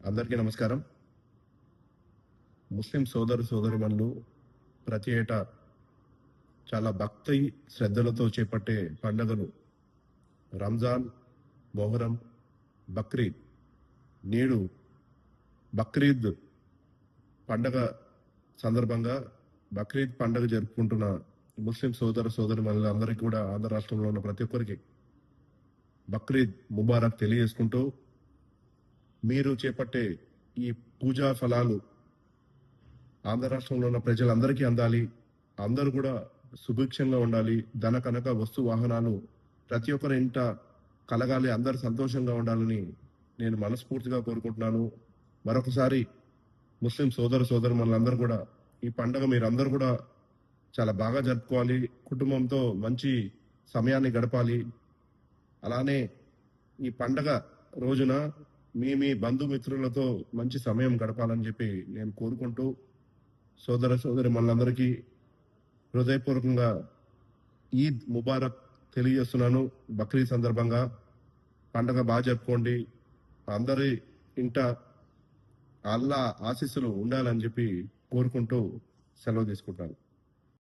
అందరికీ నమస్కారం. ముస్లిం సోదరుమణులు ప్రతి ఏటా చాలా భక్తి శ్రద్ధలతో చేపట్టే పండుగలు రంజాన్, మొహరం, బక్రీద్. నేడు బక్రీద్ పండగ సందర్భంగా బక్రీద్ పండుగ జరుపుకుంటున్న ముస్లిం సోదరుమణులు అందరికీ కూడా ఆంధ్ర రాష్ట్రంలో ఉన్న ప్రతి ఒక్కరికి బక్రీద్ ముబారక్ తెలియజేసుకుంటూ, మీరు చేపట్టే ఈ పూజా ఫలాలు ఆంధ్ర రాష్ట్రంలో ఉన్న ప్రజలందరికీ అందాలి. అందరూ కూడా సుభిక్షంగా ఉండాలి. ధన కనక వస్తు వాహనాలు ప్రతి ఒక్కరి ఇంట కలగాలి. అందరూ సంతోషంగా ఉండాలని నేను మనస్ఫూర్తిగా కోరుకుంటున్నాను. మరొకసారి ముస్లిం సోదరుమణులందరూ కూడా ఈ పండుగ మీరందరూ కూడా చాలా బాగా జరుపుకోవాలి. కుటుంబంతో మంచి సమయాన్ని గడపాలి. అలానే ఈ పండగ రోజున మీ బంధుమిత్రులతో మంచి సమయం గడపాలని చెప్పి నేను కోరుకుంటూ, సోదరుమణులందరికీ హృదయపూర్వకంగా ఈద్ ముబారక్ తెలియజేస్తున్నాను. బక్రీద్ సందర్భంగా పండగ బాగా జరుపుకోండి. అందరి ఇంట అల్లా ఆశీస్సులు ఉండాలని చెప్పి కోరుకుంటూ సెలవు తీసుకుంటాను.